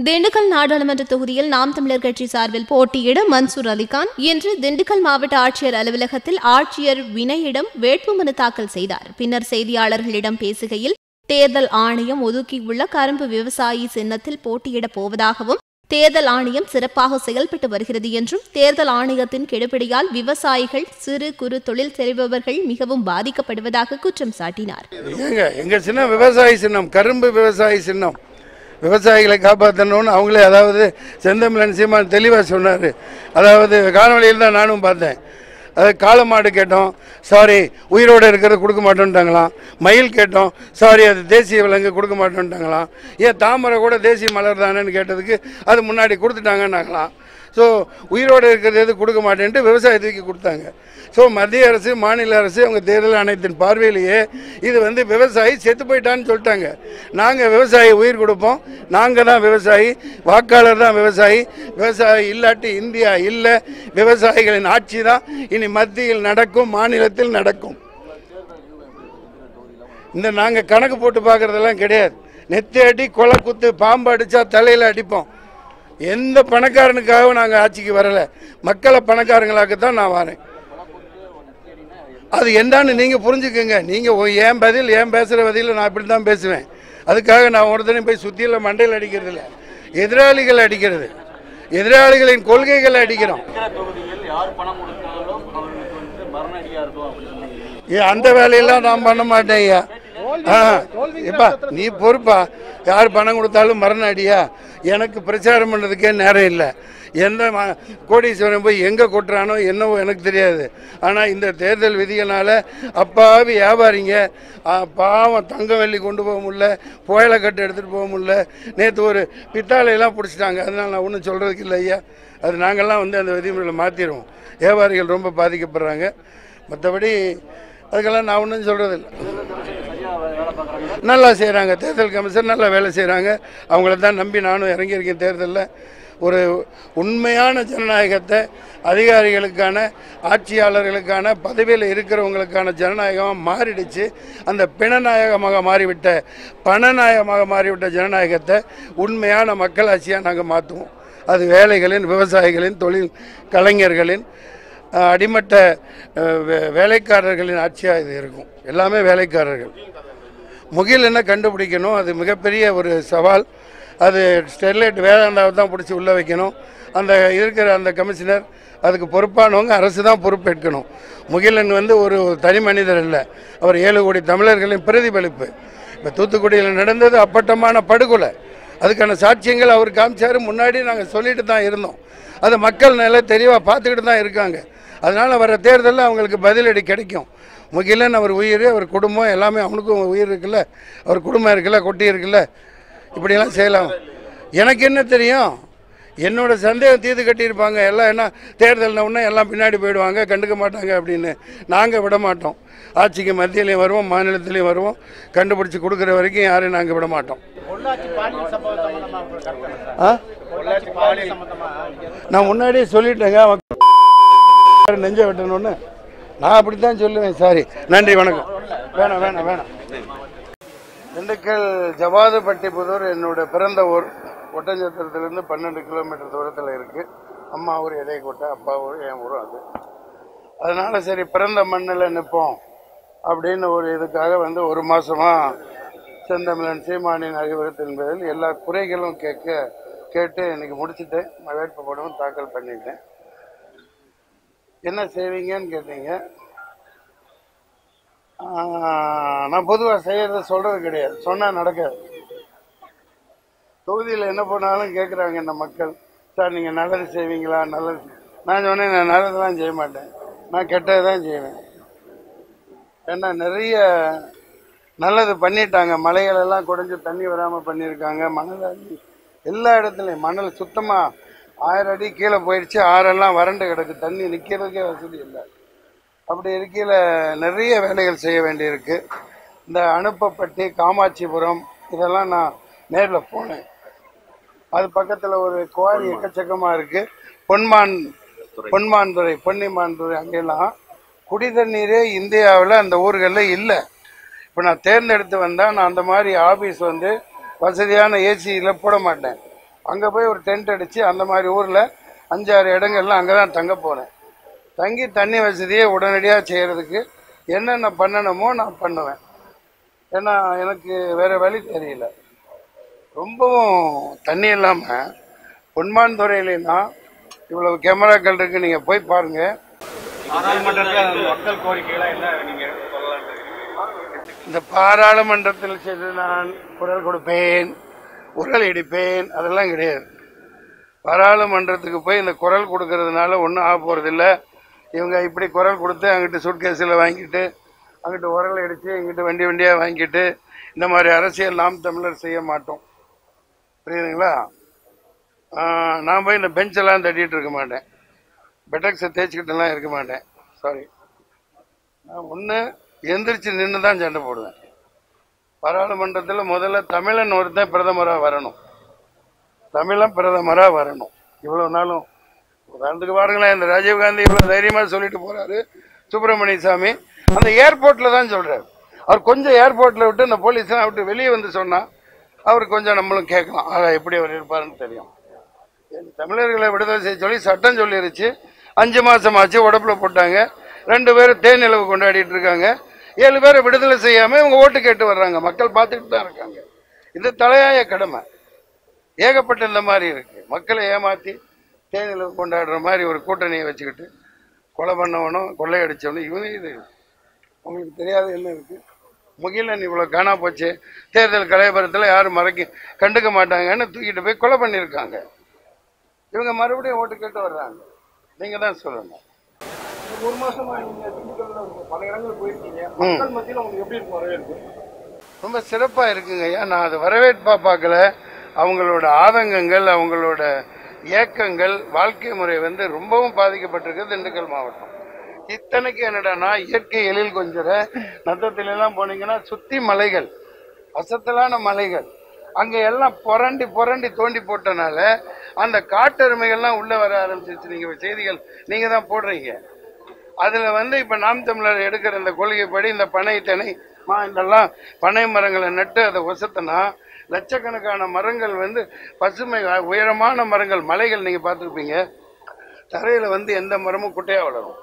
திண்டுக்கல் நாடாளுமன்ற தொகுதியில் நாம் தமிழர் கட்சி சார்பில் போட்டியிட மன்சூர் அலிகான் இன்று திண்டுக்கல் மாவட்ட ஆட்சியர் அலுவலகத்தில் ஆட்சியர் வினயிடம் வேட்புமனு தாக்கல் செய்தார். பின்னர் செய்தியாளர்களிடம் பேசுகையில், தேர்தல் ஆணையம் ஒதுக்கியுள்ள கரும்பு விவசாயி சின்னத்தில் போட்டியிடப் போவதாகவும், தேர்தல் ஆணையம் சிறப்பாக செயல்பட்டு வருகிறது என்றும், தேர்தல் ஆணையத்தின் கெடுபிடியால் விவசாயிகள், சிறு குறு தொழில் செய்பவர்கள் மிகவும் பாதிக்கப்படுவதாக குற்றம் சாட்டினார். எங்க சின்னம் விவசாயி சின்னம், கரும்பு விவசாயி சின்னம். விவசாயிகளை காப்பாற்றணும்னு அவங்களே, அதாவது செந்தமிழன் சீமான் தெளிவாக சொன்னார். அதாவது காணொலியில் தான் நானும் பார்த்தேன். அதாவது காளமாடு கேட்டோம், சாரி உயிரோடு இருக்கிறது கொடுக்க மாட்டோன்ட்டாங்களாம். மயில் கேட்டோம், சாரி அது தேசிய விலங்கு கொடுக்க மாட்டோன்ட்டாங்களாம். ஏன் தாமரை கூட தேசிய மலர் தானேன்னு கேட்டதுக்கு அது முன்னாடி கொடுத்துட்டாங்கன்னாங்களாம். ஸோ உயிரோடு இருக்கிறது எது கொடுக்க மாட்டேன்ட்டு விவசாயத்துக்கு கொடுத்தாங்க. ஸோ மத்திய அரசு, மாநில அரசு அவங்க தேர்தல் ஆணையத்தின் பார்வையிலேயே இது விவசாயி செத்து போயிட்டான்னு சொல்லிட்டாங்க. நாங்கள் விவசாயி உயிர் கொடுப்போம், நாங்கள் தான் விவசாயி, வாக்காளர் தான் விவசாயி, விவசாயி இல்லாட்டி இந்தியா இல்லை, விவசாயிகளின் ஆட்சி தான் இனி மத்தியில் நடக்கும், மாநிலத்தில் நடக்கும். இந்த நாங்கள் கணக்கு போட்டு பார்க்குறதெல்லாம் கிடையாது. நெத்தி அடி, கொலை குத்து, பாம்பு அடித்தா தலையில் அடிப்போம். எந்த பணக்காரனுக்காகவும் நாங்கள் ஆட்சிக்கு வரலை, மக்களை பணக்காரங்களாக தான் நான் வரேன். அது என்னன்னு நீங்கள் புரிஞ்சுக்கோங்க. நீங்கள் ஏன் பதில், ஏன் பேசுகிற பதில் நான் இப்படி தான் பேசுவேன். அதுக்காக நான் ஒருத்தனையும் போய் சுற்றியில் மண்டையில் அடிக்கிறது இல்லை, எதிராளிகள் அடிக்கிறது, எதிராளிகளின் கொள்கைகளை அடிக்கிறோம். அந்த வேலையெல்லாம் நான் பண்ண மாட்டேன் ஐயா. இப்பா நீ பொறுப்பா, யார் பணம் கொடுத்தாலும் மரண அடியா? எனக்கு பிரச்சாரம் பண்ணுறதுக்கே நேரம் இல்லை. எந்த கோடீஸ்வரன் போய் எங்கே கொட்டுறானோ என்னவோ எனக்கு தெரியாது. ஆனால் இந்த தேர்தல் விதிகளால் அப்பாவி வியாபாரிங்க பாவம் தங்கம் வெள்ளி கொண்டு போக முடியல, புயலை கட்டு எடுத்துகிட்டு போக முடியல. நேற்று ஒரு பித்தாலையெல்லாம் பிடிச்சிட்டாங்க. அதனால் நான் ஒன்றும் சொல்கிறதுக்கு இல்லை ஐயா. அது நாங்கள்லாம் அந்த விதிமுறைகளை மாற்றிடுவோம். வியாபாரிகள் ரொம்ப பாதிக்கப்படுறாங்க. மற்றபடி அதுக்கெல்லாம் நான் ஒன்றும் சொல்கிறதில்லை. நல்லா செய்கிறாங்க, தேர்தல் கமிஷன் நல்லா வேலை செய்கிறாங்க. அவங்கள தான் நம்பி நானும் இறங்கியிருக்கேன். தேர்தலில் ஒரு உண்மையான ஜனநாயகத்தை, அதிகாரிகளுக்கான, ஆட்சியாளர்களுக்கான, பதவியில் இருக்கிறவங்களுக்கான ஜனநாயகமாக மாறிடுச்சு. அந்த பிணநாயகமாக மாறிவிட்ட, பணநாயகமாக மாறிவிட்ட ஜனநாயகத்தை உண்மையான மக்களாட்சியாக நாங்கள் மாற்றுவோம். அது வேலைகளின், விவசாயிகளின், தொழில் கலைஞர்களின், அடிமட்ட வேலைக்காரர்களின் ஆட்சியாக இது இருக்கும். எல்லாமே வேலைக்காரர்கள். முகில் என்ன கண்டுபிடிக்கணும், அது மிகப்பெரிய ஒரு சவால். அது ஸ்டெர்லைட் வேதாந்தாவை தான் பிடிச்சி உள்ளே வைக்கணும். அந்த இருக்கிற அந்த கமிஷனர், அதுக்கு பொறுப்பானவங்க அரசு தான் பொறுப்பேற்கணும். முகிலன் ஒரு தனி மனிதர் இல்லை, அவர் 7 கோடி தமிழர்களின் பிரதிபலிப்பு. இப்போ தூத்துக்குடியில் நடந்தது அப்பட்டமான படுகொலை. அதுக்கான சாட்சியங்கள் அவர் காமிச்சார். முன்னாடி நாங்கள் சொல்லிட்டு தான் இருந்தோம். அது மக்கள் நல்லா தெளிவாக பார்த்துக்கிட்டு தான் இருக்காங்க. அதனால் வர தேர்தலில் அவங்களுக்கு பதிலடி கிடைக்கும். முகிலன் அவர் உயிர், அவர் குடும்பம் எல்லாமே, அவனுக்கும் உயிர் இருக்குல்ல, அவர் குடும்பம் இருக்குல்ல, கொட்டி இருக்குல்ல, இப்படியெல்லாம் செய்யலாம். எனக்கு என்ன தெரியும், என்னோட சந்தேகம் தீர்த்து கட்டியிருப்பாங்க. எல்லாம் என்ன தேர்தல்னா ஒன்று எல்லாம் பின்னாடி போயிடுவாங்க, கண்டுக்க மாட்டாங்க அப்படின்னு. நாங்கள் விட மாட்டோம். ஆட்சிக்கு மத்தியிலையும் வருவோம், மாநிலத்திலையும் வருவோம். கண்டுபிடிச்சி கொடுக்குற வரைக்கும் யாரையும் நாங்கள் விட மாட்டோம். நான் முன்னாடியே சொல்லிட்டேங்க, நெஞ்ச வெட்டணும்னு. நான் அப்படித்தான் சொல்லுவேன். சாரி, நன்றி, வணக்கம். வேணாம் வேணாம் வேணாம். திண்டுக்கல் ஜவாதுப்பட்டி புதூர் என்னோட பிறந்த ஊர். ஒட்டஞ்சத்திரத்துலேருந்து 12 கிலோமீட்டர் தூரத்தில் இருக்குது. அம்மா ஊர் எதைக்கோட்டை, அப்பா ஊர் என் ஊரும் அது. அதனால் சரி பிறந்த மண்ணில் நிற்போம் அப்படின்னு ஒரு இதுக்காக 1 மாதமாக செந்தமிழன் சீமானின் அறிவுறுத்தின் பேரில் எல்லா குறைகளும் கேட்டு இன்றைக்கி முடிச்சுட்டு வேட்புமனுவும் தாக்கல் பண்ணிட்டேன். என்ன செய்வீங்கன்னு கேட்டீங்க. நான் பொதுவாக செய்கிறத சொல்கிறது கிடையாது, சொன்னால் நடக்காது. தொகுதியில் என்ன பண்ணாலும் கேட்குறாங்க இந்த மக்கள், சார் நீங்கள் நல்லது செய்வீங்களா? நல்லது. நான் சொன்னேன், நான் நல்லதெல்லாம் செய்ய மாட்டேன், நான் கெட்டது தான் செய்வேன். ஏன்னா நிறைய நல்லது பண்ணிட்டாங்க. மலைகளெல்லாம் குறைஞ்சி தண்ணி வராமல் பண்ணியிருக்காங்க. மணல் எல்லா இடத்துலையும் மணல் சுத்தமாக 1000 அடி கீழே போயிடுச்சு. ஆறெல்லாம் வறண்டு கிடக்கு, தண்ணி நிற்கிறதுக்கே வசதி இல்லை. அப்படி இருக்கையில் நிறைய வேலைகள் செய்ய வேண்டியிருக்கு. இந்த அனுப்பப்பட்டி, காமாட்சிபுரம் இதெல்லாம் நான் நேரில் போனேன். அது பக்கத்தில் ஒரு குவாரி எக்கச்சக்கமாக இருக்குது. பொன்னிமான்துறை அங்கெல்லாம் குடி தண்ணீரே இந்தியாவில் அந்த ஊர்களில் இல்லை. இப்போ நான் தேர்ந்தெடுத்து வந்தால் நான் அந்த மாதிரி ஆஃபீஸ் வசதியான ஏசியில் போட மாட்டேன். அங்கே போய் ஒரு டென்ட் அடித்து அந்த மாதிரி ஊரில் 5-6 இடங்கள்லாம் அங்கே தான் தங்க போனேன். தங்கி தண்ணி வசதியை உடனடியாக செய்கிறதுக்கு என்னென்ன பண்ணணுமோ நான் பண்ணுவேன். ஏன்னா எனக்கு வேறு வழி தெரியல. ரொம்பவும் தண்ணி இல்லாமல் பொன்மான்துறையிலனா இவ்வளவு கேமராக்கள் இருக்குது, நீங்கள் போய் பாருங்கள். மக்கள் கோரிக்கைகளாக என்ன நீங்கள் சொல்லலாம்? இந்த பாராளுமன்றத்தில் சென்று நான் குரல் கொடுப்பேன், உரல் இடிப்பேன், அதெல்லாம் கிடையாது. பாராளுமன்றத்துக்கு போய் இந்த குரல் கொடுக்கறதுனால ஒன்றும் ஆக போகிறதில்ல. இவங்க இப்படி குரல் கொடுத்து அங்கிட்டு சூட்கேஸில் வாங்கிட்டு அங்கிட்டு உரல் அடித்து இங்கிட்டு வண்டியாக வாங்கிட்டு இந்த மாதிரி அரசியல் நாம் தமிழர் செய்ய மாட்டோம். புரியுதுங்களா? நான் போய் இந்த பெஞ்செல்லாம் தட்டிகிட்டு இருக்க மாட்டேன், பெட்டக்ஸை தேய்ச்சிக்கிட்டுலாம் இருக்க மாட்டேன். சாரி, நான் ஒன்று எந்திரிச்சு நின்று தான் சண்டை போடுவேன். பாராளுமன்றத்தில் முதல்ல தமிழன் ஒருத்தன் பிரதமராக வரணும், தமிழன் பிரதமராக வரணும். இவ்வளோ நாளும் உதாரணத்துக்கு பாருங்களேன், இந்த ராஜீவ்காந்தி இவ்வளோ தைரியமாக சொல்லிட்டு போகிறாரு. சுப்பிரமணிய சாமி அந்த ஏர்போர்ட்டில் தான் சொல்கிறார். அவர் கொஞ்சம் ஏர்போர்ட்டில் விட்டு இந்த போலீஸ்லாம் விட்டு வெளியே வந்து சொன்னால் அவர் கொஞ்சம் நம்மளும் கேட்கலாம், எப்படி அவர் இருப்பாருன்னு தெரியும். தமிழர்களை விடுதலை செய்ய சொல்லி சட்டம் சொல்லிருச்சு. 5 மாதம் ஆச்சு, உடப்புல போட்டாங்க. 2 பேரும் தேனிலவு கொண்டாடிட்டு இருக்காங்க. 7 பேரை விடுதலை செய்யாமல் இவங்க ஓட்டு கேட்டு வர்றாங்க. மக்கள் பார்த்துக்கிட்டு தான் இருக்காங்க. இது தலையாய கடமை. ஏகப்பட்ட இந்த மாதிரி இருக்கு. மக்களை ஏமாற்றி தேனிலவு கொண்டாடுற மாதிரி ஒரு கூட்டணியை வச்சுக்கிட்டு கொலை பண்ணவனும் கொள்ளையடிச்சவனும் இவங்க. இது உங்களுக்கு தெரியாது என்ன இருக்கு? முகிலன் இவ்வளோ காணா போச்சு, தேர்தல் கலையபுரத்தில் யாரும் கண்டுக்க மாட்டாங்கன்னு தூக்கிட்டு போய் கொலை பண்ணியிருக்காங்க. இவங்க மறுபடியும் ஓட்டு கேட்டு வர்றாங்க. நீங்க தான் சொல்லணும். 1 மாசமா நீங்க திண்டுக்கல்ல பல இடங்கள் போயிருக்கீங்க, மக்கள் மத்தியில் உங்களுக்கு எப்படி இருக்கு வரவேற்பு? ரொம்ப சிறப்பாக இருக்குங்க ஐயா. நான் அது வரவேற்பா பார்க்கல. அவங்களோட ஆதங்கங்கள், அவங்களோட இயக்கங்கள், வாழ்க்கை முறை ரொம்பவும் பாதிக்கப்பட்டிருக்கு திண்டுக்கல் மாவட்டம். இத்தனைக்கு என்னடானா, இயற்கை எழில் கொஞ்சம் நத்தத்திலாம் போனீங்கன்னா சுத்தி மலைகள், அசத்தலான மலைகள். அங்க எல்லாம் புரண்டி தோண்டி போட்டனால அந்த காட்டெருமைகள்லாம் உள்ள வர ஆரம்பிச்சிருச்சு. நீங்க செய்திகள் நீங்க தான் போடுறீங்க. அதுல இப்ப நாம் தமிழர் எடுக்கிற இந்த கொள்கைப்படி இந்த பனை தெனை இதெல்லாம் பனை மரங்களை நட்டு அதை ஒசத்தினா லட்சக்கணக்கான மரங்கள் பசுமை உயரமான மரங்கள், மலைகள் நீங்க பார்த்துருப்பீங்க. தரையில எந்த மரமும் குட்டையா வளரும்.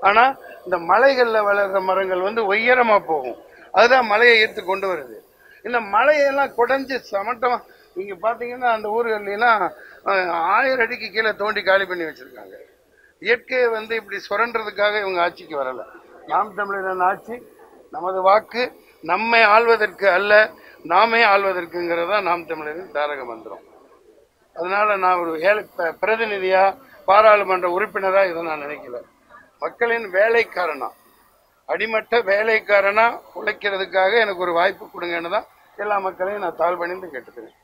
ஆனா இந்த மலைகள்ல வளர்ற மரங்கள் உயரமா போகும். அதுதான் மலையை ஈர்த்து கொண்டு வருது. இந்த மலையெல்லாம் குடைஞ்சு சமட்டமா நீங்க பாத்தீங்கன்னா அந்த ஊர்களெல்லாம் 1000 அடிக்கு கீழே தோண்டி காலி பண்ணி வச்சிருக்காங்க. இயற்கையை இப்படி சுரண்டுறதுக்காக இவங்க ஆட்சிக்கு வரல. நாம் தமிழரின் ஆட்சி, நமது வாக்கு நம்மை ஆள்வதற்கு அல்ல, நாமே ஆள்வதற்குங்கிறதா நாம் தமிழரின் தாரக மந்திரம். அதனால நான் ஒரு ஏழை பிரதிநிதியா, பாராளுமன்ற உறுப்பினரா இதை நான் நினைக்கல. மக்களின் வேலைக்காரனா, அடிமட்ட வேலைக்காரனா உழைக்கிறதுக்காக எனக்கு ஒரு வாய்ப்பு கொடுங்கன்னு தான் எல்லா மக்களையும் நான் தாழ்பணிந்து கேட்டுக்கிறேன்.